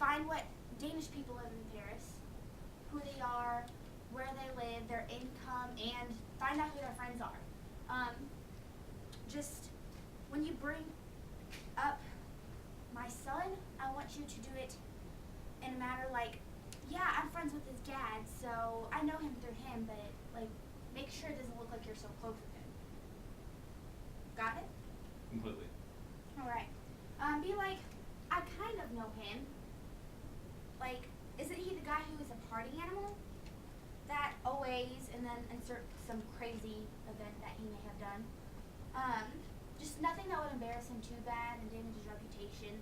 find what Danish people live in Paris, who they are, where they live, their income, and find out who their friends are. Just when you bring up my son, I want you to do it in a matter like, yeah, I'm friends with his dad, so I know him through him, but like, make sure it doesn't look like you're so close with him. Got it? Completely. All right. Be like, I kind of know him. Like, isn't he the guy who is a party animal? That always, and then insert some crazy event that he may have done. Just nothing that would embarrass him too bad and damage his reputation.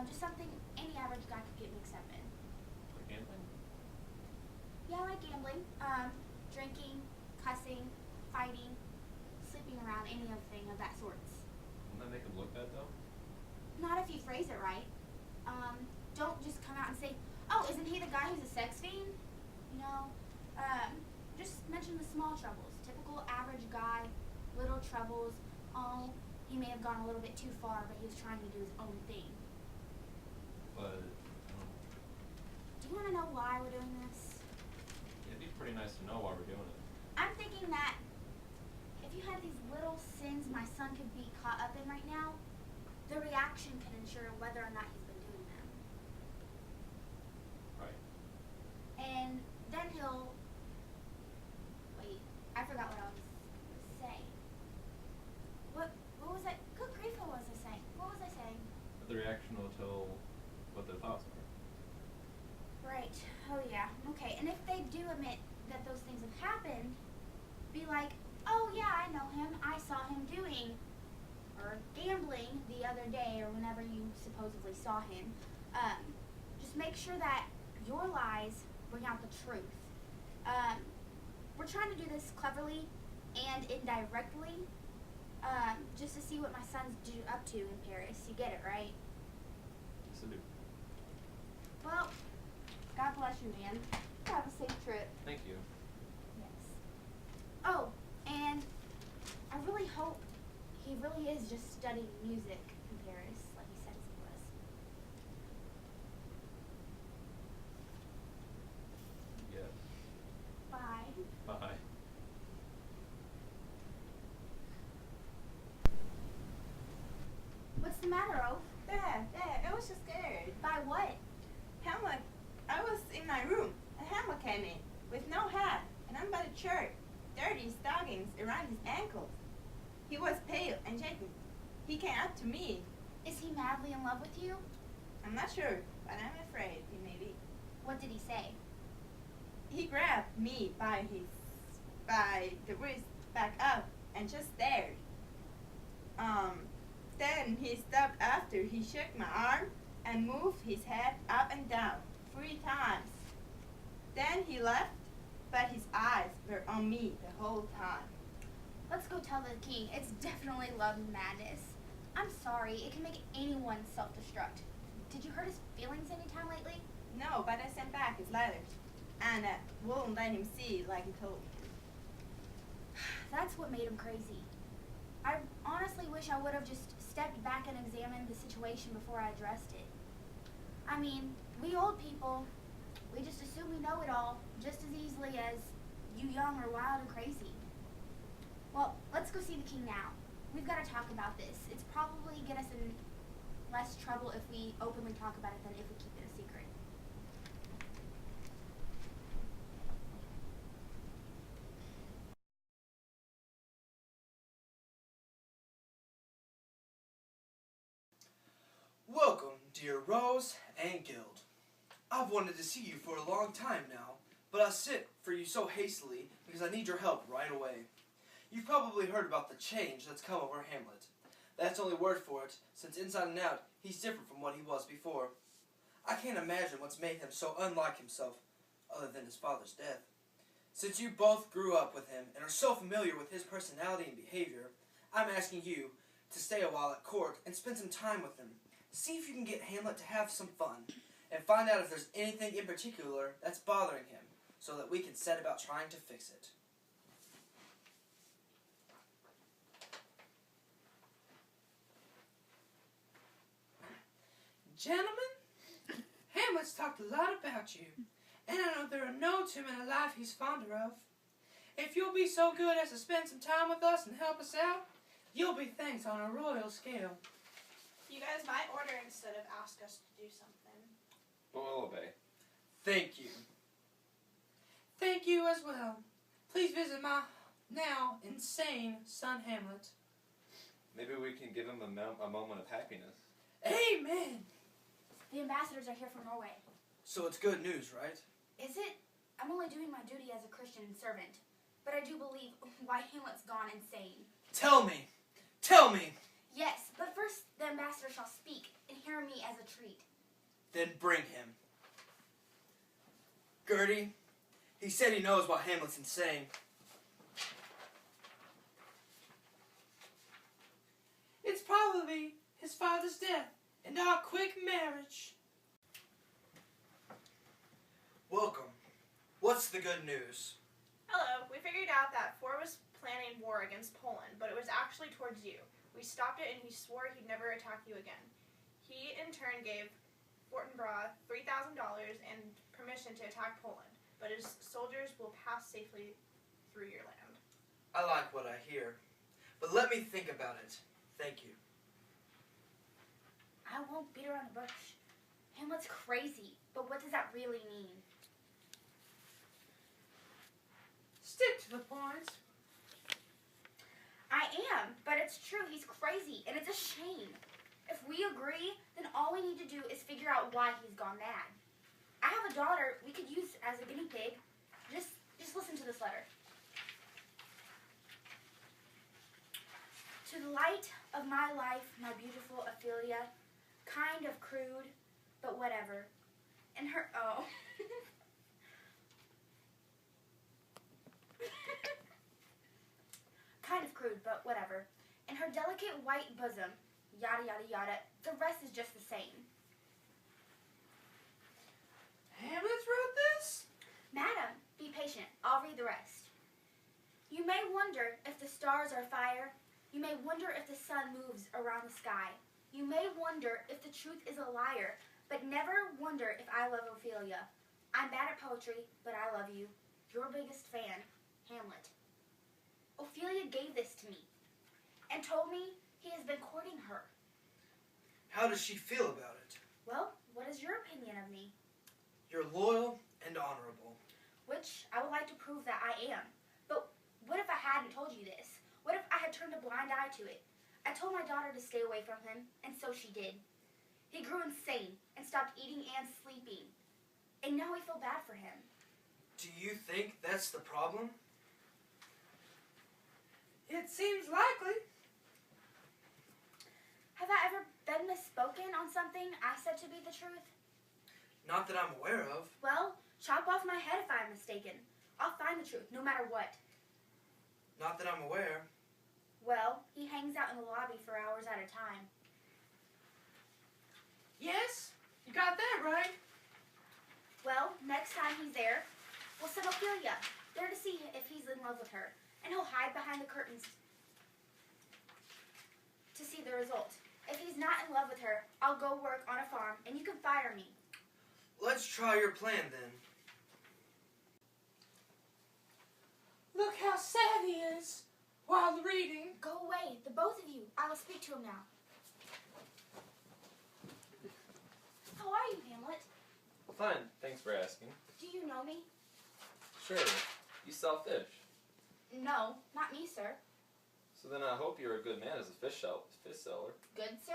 Just something any average guy could get mixed up in. Like gambling? Yeah, like gambling, drinking, cussing, fighting, sleeping around, any other thing of that sort. Wouldn't that make him look bad though? Not if you phrase it right. Don't just come out and say, oh, isn't he the guy who's a sex fiend? You know, just mention the small troubles. Typical average guy, little troubles. Oh, he may have gone a little bit too far, but he was trying to do his own thing. But, Do you want to know why we're doing this? it'd be pretty nice to know why we're doing it. I'm thinking that if you had these little sins my son could be caught up in right now, the reaction can ensure whether or not he's been doing them. Right. And then he'll... Wait, I forgot what I was saying. What was I... Good grief, what was I saying? What was I saying? But the reaction will tell what their thoughts are. Right. Oh, yeah. Okay, and if they do admit that those things have happened, be like, oh, yeah, I know him. I saw him doing... or gambling the other day, or whenever you supposedly saw him. Just make sure that your lies bring out the truth. We're trying to do this cleverly and indirectly, just to see what my son's up to in Paris. You get it, right? Yes, I do. Well, God bless you, man. Have a safe trip. Thank you. Yes. Oh, and I really hope he really is just studying music in Paris, like he said he was. Yes. Bye. Bye. What's the matter, Oaf? Dad, I was just scared. By what? Hamlet, I was in my room, and Hamlet came in, with no hat, and unbuttoned shirt, dirty stockings around his ankles. He was pale and shaking. He came up to me. Is he madly in love with you? I'm not sure, but I'm afraid he may be. What did he say? He grabbed me by the wrist back up and just stared. Then he stopped after he shook my arm and moved his head up and down 3 times. Then he left, but his eyes were on me the whole time. Let's go tell the king. It's definitely love madness. I'm sorry, it can make anyone self-destruct. Did you hurt his feelings anytime lately? No, but I sent back his letters, and wouldn't let him see like he told me. That's what made him crazy. I honestly wish I would have just stepped back and examined the situation before I addressed it. I mean, we old people, we just assume we know it all just as easily as you young are wild and crazy. Well, let's go see the king now. We've got to talk about this. It's probably get us in less trouble if we openly talk about it than if we keep it a secret. Welcome, dear Rose and Guild. I've wanted to see you for a long time now, but I sent for you so hastily because I need your help right away. You've probably heard about the change that's come over Hamlet. That's only word for it, since inside and out, he's different from what he was before. I can't imagine what's made him so unlike himself, other than his father's death. Since you both grew up with him and are so familiar with his personality and behavior, I'm asking you to stay a while at court and spend some time with him. See if you can get Hamlet to have some fun, and find out if there's anything in particular that's bothering him, so that we can set about trying to fix it. Gentlemen, Hamlet Hamlet's talked a lot about you, and I know there are no too many life he's fonder of. If you'll be so good as to spend some time with us and help us out, you'll be thanked on a royal scale. You guys might order instead of ask us to do something. But we'll obey. Thank you. Thank you as well. Please visit my now insane son Hamlet. Maybe we can give him a moment of happiness. Amen. The ambassadors are here from Norway. So it's good news, right? Is it? I'm only doing my duty as a Christian servant, but I do believe why Hamlet's gone insane. Tell me. Tell me. Yes, but first the ambassador shall speak and hear me as a treat. Then bring him. Gertie, he said he knows why Hamlet's insane. It's probably his father's death and our quick marriage. Welcome. What's the good news? Hello, we figured out that Ford was planning war against Poland, but it was actually towards you. We stopped it and he swore he'd never attack you again. He, in turn, gave Fortinbras $3,000 and permission to attack Poland, but his soldiers will pass safely through your land. I like what I hear, but let me think about it. Thank you. I won't beat around the bush. Hamlet's crazy, but what does that really mean? Stick to the point. I am, but it's true. He's crazy, and it's a shame. If we agree, then all we need to do is figure out why he's gone mad. I have a daughter we could use as a guinea pig. Just listen to this letter. To the light of my life, my beautiful Ophelia, kind of crude, but whatever. And her, oh. Kind of crude, but whatever. And her delicate white bosom, yada yada yada, the rest is just the same. Hamlet wrote this? Madam, be patient. I'll read the rest. You may wonder if the stars are fire. You may wonder if the sun moves around the sky. You may wonder if the truth is a liar, but never wonder if I love Ophelia. I'm bad at poetry, but I love you. Your biggest fan, Hamlet. Ophelia gave this to me and told me he has been courting her. How does she feel about it? Well, what is your opinion of me? You're loyal and honorable. Which I would like to prove that I am. But what if I hadn't told you this? What if I had turned a blind eye to it? I told my daughter to stay away from him, and so she did. He grew insane and stopped eating and sleeping. And now I feel bad for him. Do you think that's the problem? It seems likely. Have I ever been misspoken on something I said to be the truth? Not that I'm aware of. Well, chop off my head if I'm mistaken. I'll find the truth, no matter what. Not that I'm aware. Well, he hangs out in the lobby for hours at a time. Yes, you got that right. Well, next time he's there, we'll send Ophelia there to see if he's in love with her. And he'll hide behind the curtains to see the result. If he's not in love with her, I'll go work on a farm and you can fire me. Let's try your plan then. Look how sad he is while reading. Go away, the both of you. I will speak to him now. How are you, Hamlet? Fine, thanks for asking. Do you know me? Sure, you sell fish. No, not me, sir. So then I hope you're a good man as a fish seller. Good, sir?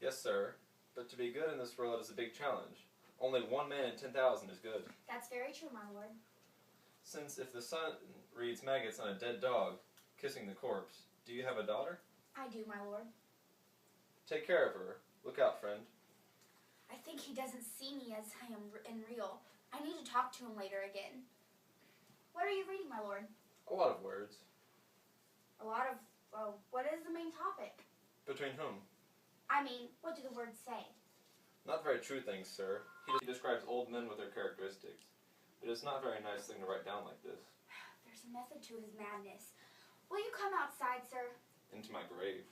Yes, sir. But to be good in this world is a big challenge. Only 1 man in 10,000 is good. That's very true, my lord. Since if the sun reads maggots on a dead dog, kissing the corpse, do you have a daughter? I do, my lord. Take care of her. Look out, friend. I think he doesn't see me as I am in real. I need to talk to him later again. What are you reading, my lord? A lot of words. A lot of, what is the main topic? Between whom? I mean, what do the words say? Not very true things, sir. He describes old men with their characteristics. It is not a very nice thing to write down like this. There's a method to his madness. Will you come outside, sir? Into my grave.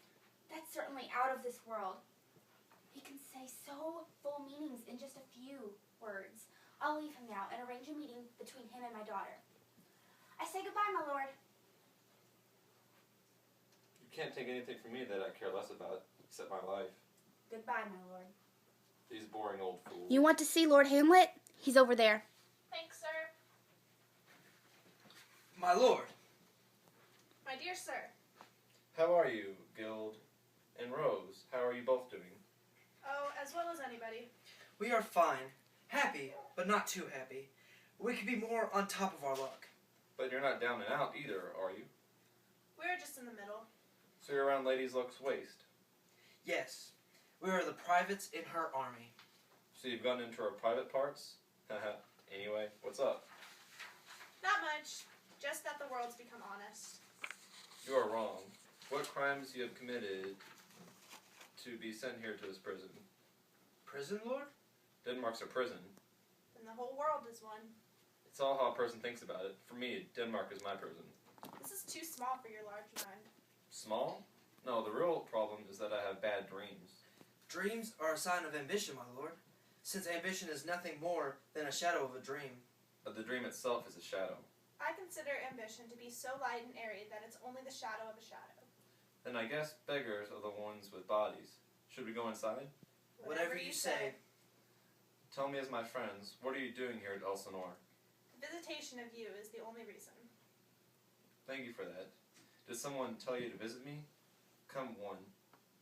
That's certainly out of this world. He can say so full full meanings in just a few words. I'll leave him now and arrange a meeting between him and my daughter. I say goodbye, my lord. You can't take anything from me that I care less about, except my life. Goodbye, my lord. These boring old fools. You want to see Lord Hamlet? He's over there. Thanks, sir. My lord. My dear sir. How are you, Guild? And Rose, how are you both doing? Oh, as well as anybody. We are fine. Happy, but not too happy. We could be more on top of our luck. But you're not down and out either, are you? We're just in the middle. So you're around Lady Luck's waist. Yes, we are the privates in her army. So you've gone into her private parts? Haha. Anyway, what's up? Not much. Just that the world's become honest. You are wrong. What crimes you have committed to be sent here to this prison? Prison, lord? Denmark's a prison. Then the whole world is one. It's all how a person thinks about it. For me, Denmark is my prison. This is too small for your large mind. Small? No, the real problem is that I have bad dreams. Dreams are a sign of ambition, my lord, since ambition is nothing more than a shadow of a dream. But the dream itself is a shadow. I consider ambition to be so light and airy that it's only the shadow of a shadow. Then I guess beggars are the ones with bodies. Should we go inside? Whatever you say. Tell me as my friends, what are you doing here at Elsinore? The visitation of you is the only reason. Thank you for that. Did someone tell you to visit me? Come one,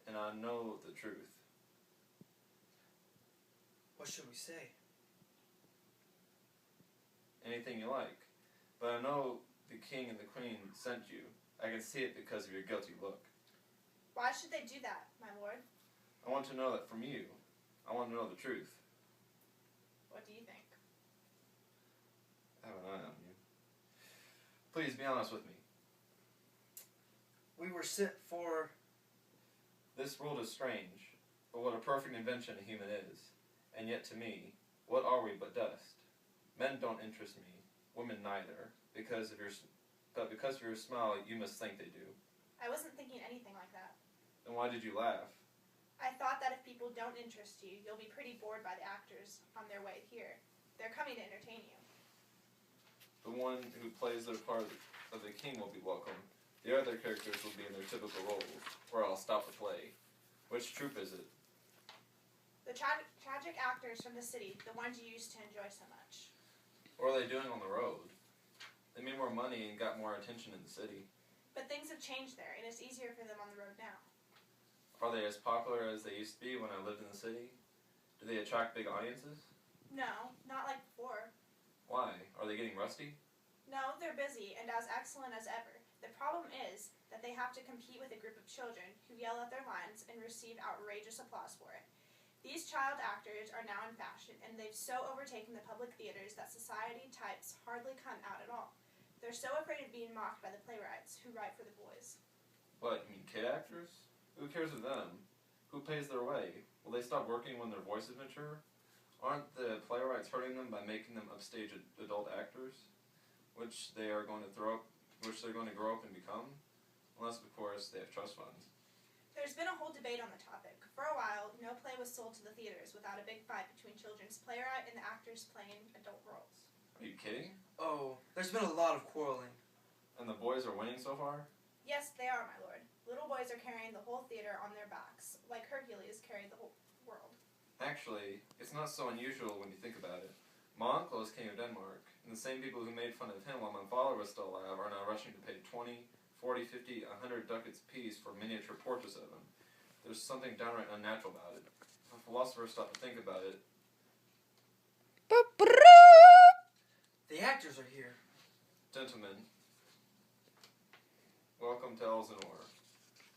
and I know the truth. What should we say? Anything you like. But I know the king and the queen sent you. I can see it because of your guilty look. Why should they do that, my lord? I want to know that from you. I want to know the truth. What do you think? I have an eye on you. Please be honest with me. We were sent for... This world is strange, but what a perfect invention a human is. And yet to me, what are we but dust? Men don't interest me, women neither, because of your smile, you must think they do. I wasn't thinking anything like that. Then why did you laugh? I thought that if people don't interest you, you'll be pretty bored by the actors on their way here. They're coming to entertain you. The one who plays their part of the king will be welcome. The other characters will be in their typical roles, or I'll stop the play. Which troupe is it? The tragic actors from the city, the ones you used to enjoy so much. What are they doing on the road? They made more money and got more attention in the city. But things have changed there, and it's easier for them on the road now. Are they as popular as they used to be when I lived in the city? Do they attract big audiences? No, not like before. Why? Are they getting rusty? No, they're busy and as excellent as ever. The problem is that they have to compete with a group of children who yell at their lines and receive outrageous applause for it. These child actors are now in fashion, and they've so overtaken the public theaters that society types hardly come out at all. They're so afraid of being mocked by the playwrights who write for the boys. What, you mean kid actors? Who cares of them? Who pays their way? Will they stop working when their voices mature? Aren't the playwrights hurting them by making them upstage adult actors, which they're going to grow up and become? Unless, of course, they have trust funds. There's been a whole debate on the topic. For a while, no play was sold to the theaters without a big fight between children's playwright and the actors playing adult roles. Are you kidding? Oh, there's been a lot of quarreling. And the boys are winning so far? Yes, they are, my lord. Little boys are carrying the whole theater on their backs, like Hercules carried the whole world. Actually, it's not so unusual when you think about it. My uncle is king of Denmark, and the same people who made fun of him while my father was still alive are now rushing to pay 20, 40, 50, 100 ducats apiece for miniature portraits of him. There's something downright unnatural about it. If a philosopher stopped to think about it. The actors are here. Gentlemen, welcome to Elsinore.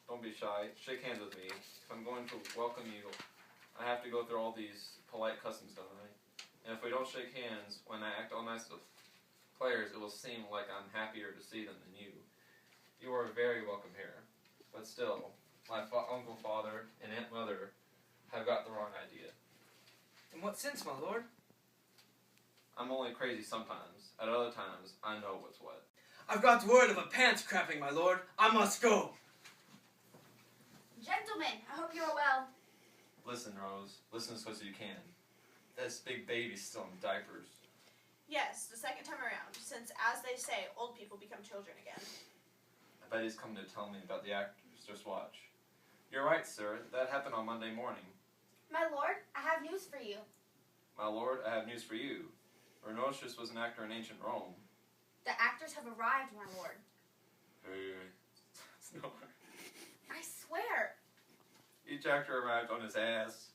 Don't be shy. Shake hands with me. If I'm going to welcome you, I have to go through all these polite customs, don't I? And if we don't shake hands when I act all nice to players, it will seem like I'm happier to see them than you. You are very welcome here. But still, my uncle, father, and aunt mother have got the wrong idea. In what sense, my lord? I'm only crazy sometimes. At other times, I know what's what. I've got word of a pants crapping, my lord. I must go. Gentlemen, I hope you are well. Listen, Rose. Listen as close as you can. This big baby's still in diapers. Yes, the second time around, since, as they say, old people become children again. I bet he's come to tell me about the actors. Just watch. You're right, sir. That happened on Monday morning. My lord, I have news for you. My lord, I have news for you. Renosius was an actor in ancient Rome. The actors have arrived, my lord. It's no. I swear. Each actor arrived on his ass.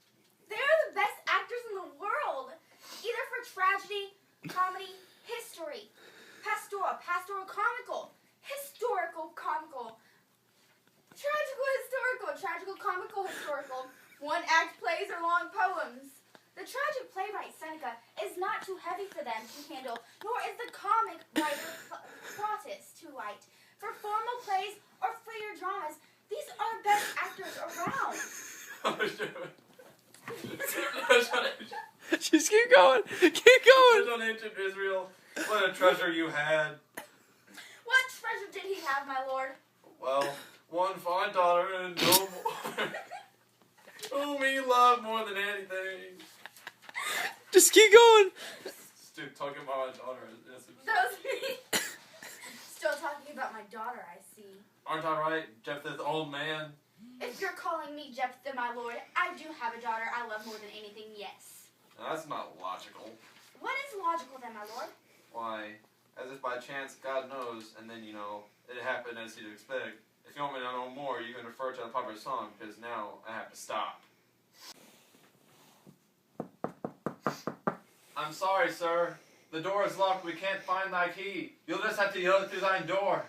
They're the best actors in the world. Either for tragedy, comedy, history, pastoral comical, historical comical, tragical comical historical, one-act plays or long poems. The tragic playwright Seneca is not too heavy for them to handle, nor is the comic writer Plautus too light. For formal plays or freer dramas, these are the best actors around. Just keep going. Keep going. On ancient Israel, what a treasure you had. What treasure did he have, my lord? Well, one fine daughter and no more. Whom he loved more than anything. Just keep going. Dude, talking about my daughter. That was me. Still talking about my daughter, I see. Aren't I right, Jephthah's old man? If you're calling me Jephthah, my lord, I do have a daughter I love more than anything, yes. Now, that's not logical. What is logical then, my lord? Why, as if by chance God knows, and then, it happened as he'd expect. If you want me to know more, you can refer to a popular song, because now I have to stop. I'm sorry, sir. The door is locked. We can't find thy key. You'll just have to yell it through thine door.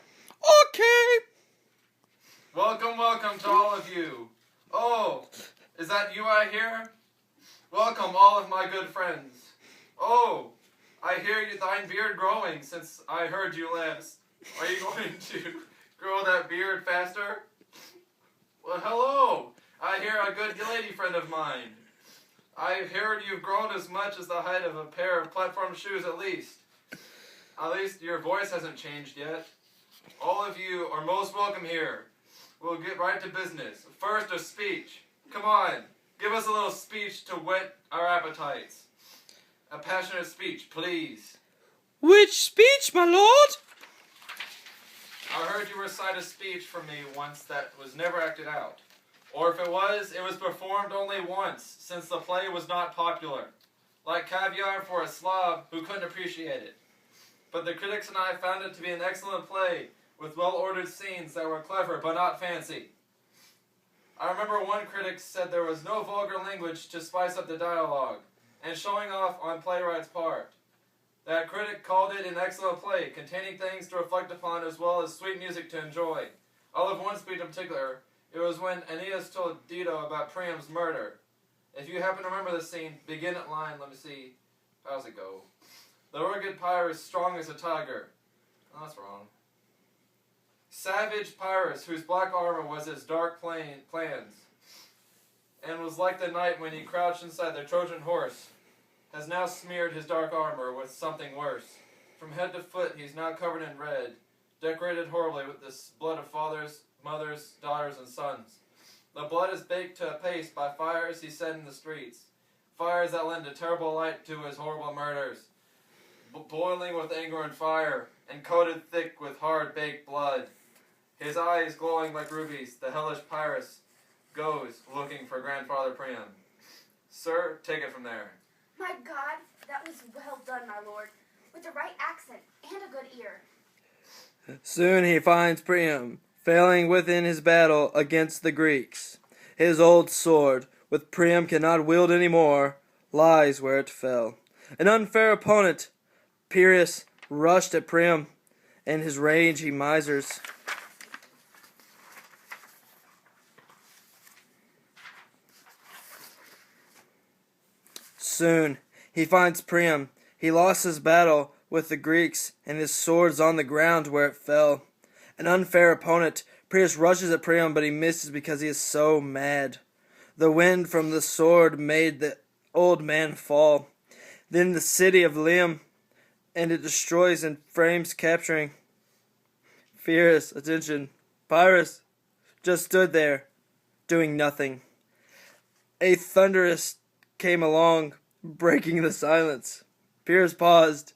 Okay. Welcome to all of you. Oh, is that you I hear? Welcome, all of my good friends. Oh, I hear you, thine beard growing since I heard you last. Are you going to grow that beard faster? Well, hello. I hear a good lady friend of mine. I heard you've grown as much as the height of a pair of platform shoes at least. At least your voice hasn't changed yet. All of you are most welcome here. We'll get right to business. First, a speech. Come on, give us a little speech to whet our appetites. A passionate speech, please. Which speech, my lord? I heard you recite a speech from me once that was never acted out. Or if it was performed only once, since the play was not popular. Like caviar for a Slav who couldn't appreciate it. But the critics and I found it to be an excellent play, with well-ordered scenes that were clever but not fancy. I remember one critic said there was no vulgar language to spice up the dialogue, and showing off on playwright's part. That critic called it an excellent play, containing things to reflect upon as well as sweet music to enjoy. I'll have one speech in particular. It was when Aeneas told Dido about Priam's murder. If you happen to remember the scene, begin at line, let me see, how's it go? The rugged Pyrrhus, strong as a tiger. Oh, that's wrong. Savage Pyrrhus, whose black armor was his dark plans, and was like the knight when he crouched inside the Trojan horse, has now smeared his dark armor with something worse. From head to foot, he's now covered in red, decorated horribly with the blood of fathers, mothers, daughters, and sons. The blood is baked to a paste by fires he set in the streets, fires that lend a terrible light to his horrible murders, boiling with anger and fire, and coated thick with hard-baked blood. His eyes glowing like rubies, the hellish Pyrrhus goes looking for Grandfather Priam. Sir, take it from there. My God, that was well done, my lord, with the right accent and a good ear. Soon he finds Priam, failing within his battle against the Greeks. His old sword, which Priam cannot wield any more, lies where it fell. An unfair opponent, Pyrrhus rushed at Priam. In his rage he misers. Soon he finds Priam. He lost his battle with the Greeks, and his sword's on the ground where it fell. An unfair opponent, Pyrrhus rushes at Priam, but he misses because he is so mad. The wind from the sword made the old man fall. Then the city of Liam, and it destroys and frames capturing. Pyrrhus, attention. Pyrrhus just stood there, doing nothing. A thunderous came along, breaking the silence. Piers paused.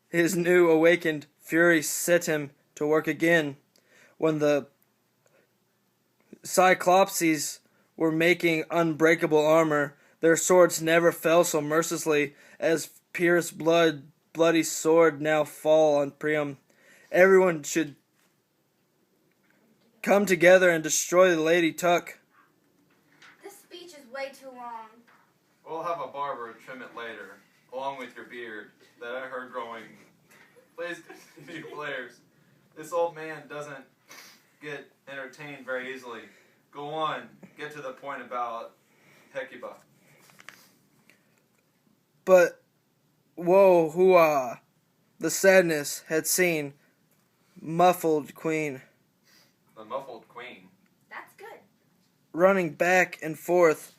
His new awakened fury set him to work again. When the Cyclopses were making unbreakable armor, their swords never fell so mercilessly as Piers' bloody sword now fall on Priam. Everyone should come together and destroy the Lady Tuck. This speech is way too long. We'll have a barber trim it later, along with your beard that I heard growing. Please continue, players. This old man doesn't get entertained very easily. Go on, get to the point about Hecuba. But woe hoo-ah, the sadness had seen muffled queen The muffled queen. That's good. running back and forth,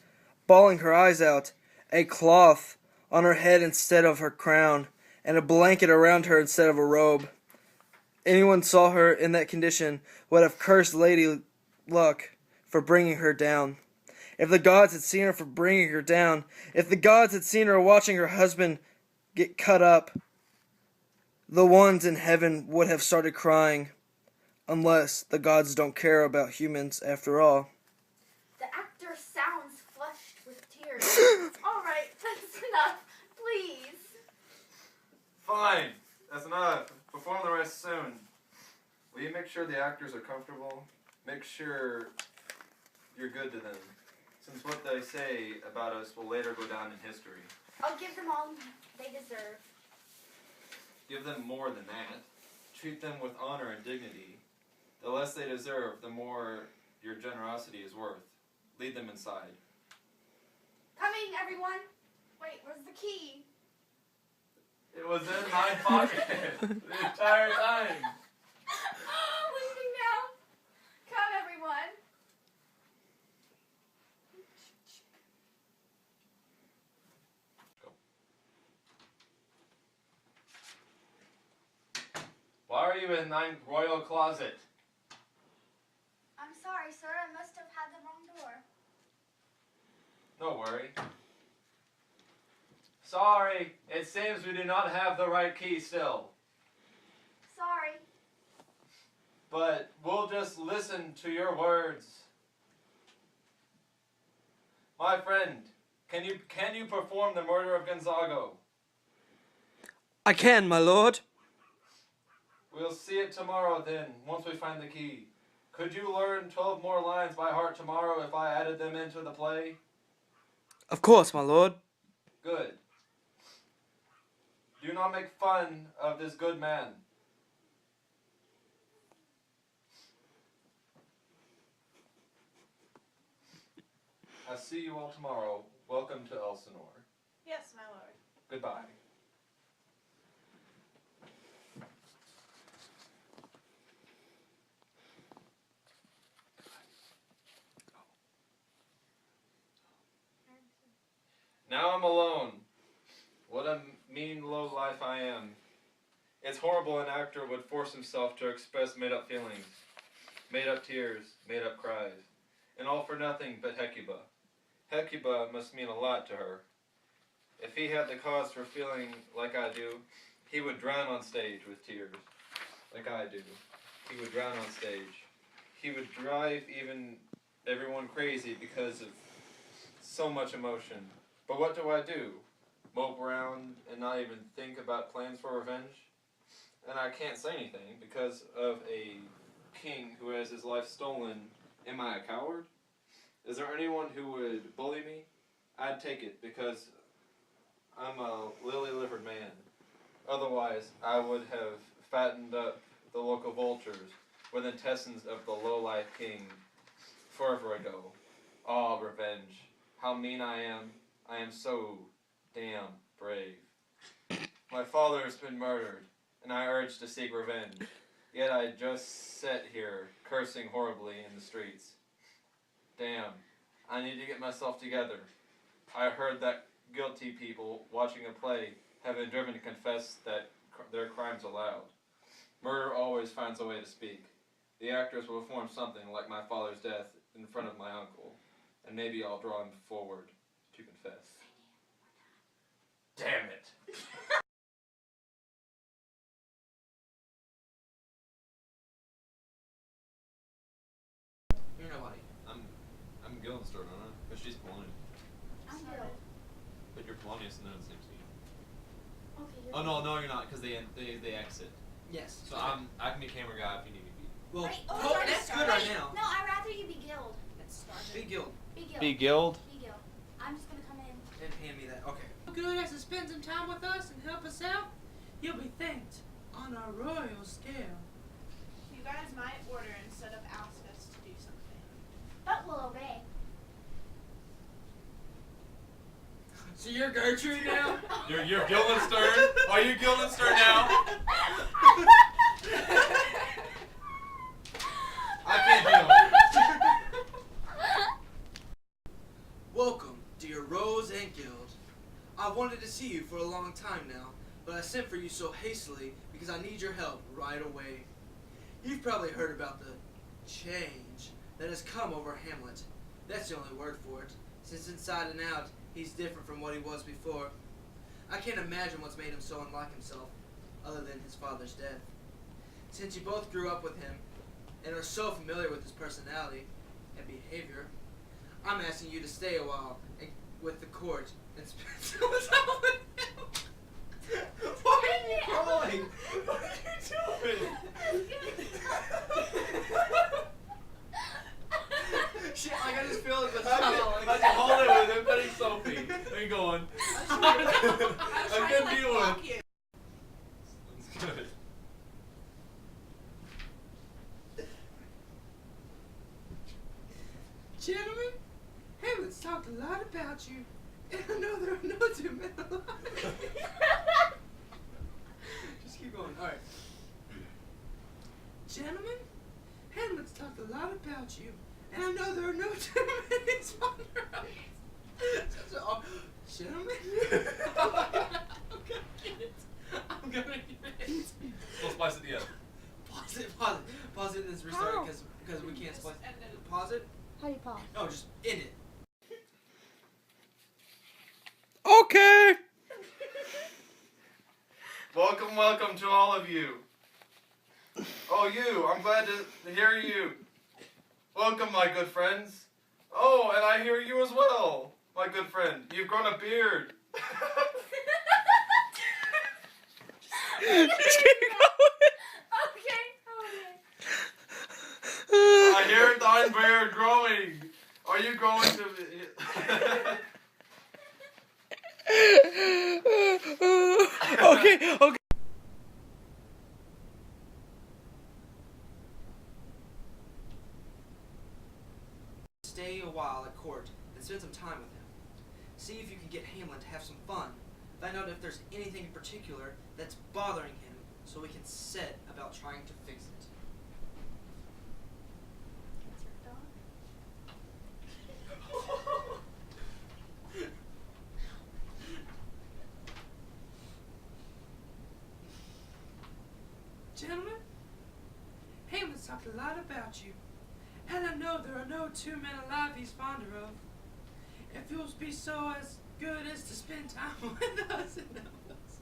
bawling her eyes out, a cloth on her head instead of her crown, and a blanket around her instead of a robe. Anyone saw her in that condition would have cursed Lady Luck for bringing her down. If the gods had seen her for bringing her down, if the gods had seen her watching her husband get cut up, the ones in heaven would have started crying. Unless the gods don't care about humans after all. The actor sounds flushed with tears. All right, that's enough. Please. Fine, that's enough. Perform the rest soon. Will you make sure the actors are comfortable? Make sure you're good to them, since what they say about us will later go down in history. I'll give them all they deserve. Give them more than that. Treat them with honor and dignity. The less they deserve, the more your generosity is worth. Lead them inside. Coming, everyone. Wait, where's the key? It was in my pocket the entire time. Leaving now. Come, everyone. Why are you in my royal closet? I'm sorry, sir. I must have had the wrong door. Don't worry. Sorry, it seems we do not have the right key still. Sorry. But we'll just listen to your words. My friend, can you perform the murder of Gonzago? I can, my lord. We'll see it tomorrow then, once we find the key. Could you learn 12 more lines by heart tomorrow if I added them into the play? Of course, my lord. Good. Do not make fun of this good man. I'll see you all tomorrow. Welcome to Elsinore. Yes, my lord. Goodbye. Now I'm alone. What a mean low life I am. It's horrible an actor would force himself to express made-up feelings, made-up tears, made-up cries, and all for nothing but Hecuba. Hecuba must mean a lot to her. If he had the cause for feeling like I do, he would drown on stage with tears, like I do. He would drown on stage. He would drive even everyone crazy because of so much emotion. But what do I do? Mope around and not even think about plans for revenge? And I can't say anything because of a king who has his life stolen. Am I a coward? Is there anyone who would bully me? I'd take it because I'm a lily-livered man. Otherwise, I would have fattened up the local vultures with intestines of the low-life king forever ago. Ah, revenge. How mean I am. I am so damn brave. My father has been murdered, and I urge to seek revenge. Yet I just sat here, cursing horribly in the streets. Damn, I need to get myself together. I heard that guilty people watching a play have been driven to confess that their crimes aloud. Murder always finds a way to speak. The actors will perform something like my father's death in front of my uncle. and maybe I'll draw him forward to confess. Damn it! You're nobody. I'm Guildenstern, aren't I? But she's Polonius. I'm Gil. But you're Polonius and they're the same team. Okay. Oh no, you're not, because they exit. Yes. So I can be camera guy if you need me to be. Well, Right, oh, sorry, that's sorry. good right now. No, I'd rather you be Guild. Big guild. Be Guild. Be Guild? Be Guild. I'm just gonna come in. And hand me that. Okay. Good as to spend some time with us and help us out, you'll be thanked on a royal scale. You guys might order instead of ask us to do something. But we'll obey. So you're Gertrude now? You're Guildenstern? Are you Guildenstern now? I can't deal. Welcome, dear Rose and Guild. I've wanted to see you for a long time now, but I sent for you so hastily because I need your help right away. You've probably heard about the change that has come over Hamlet. That's the only word for it, since inside and out, he's different from what he was before. I can't imagine what's made him so unlike himself, other than his father's death. Since you both grew up with him, and are so familiar with his personality and behavior, I'm asking you to stay a while with the court and spend some time with him. Why are you crying? What are you doing? Shit, like I just feel like the I can hold it with him, petting Sophie, and going. I couldn't deal with it. That's good. Gentlemen, Hamlet's talked a lot about you, and I know there are no two men alive. Just keep going. All right. Gentlemen, Hamlet's talked a lot about you, and I know there are no two men he's fonder of. Gentlemen, I'm gonna get it. I'm gonna get it. We'll splice it together. Pause it. Pause it and restart it because we can't splice. Pause it. How do you pause? No, just end it. Okay. Welcome to all of you. Oh, you, I'm glad to hear you. Welcome, my good friends. Oh, and I hear you as well, my good friend. You've grown a beard. Just keep going. Okay. I hear thine beard growing. Are you growing to... Okay. Stay a while at court and spend some time with him. See if you can get Hamlet to have some fun. Find out if there's anything in particular that's bothering him so we can set about trying to fix it. Gentlemen, Hamlet's talked a lot about you, and I know there are no two men alive he's fonder of. If you'll be so as good as to spend time with us and help us,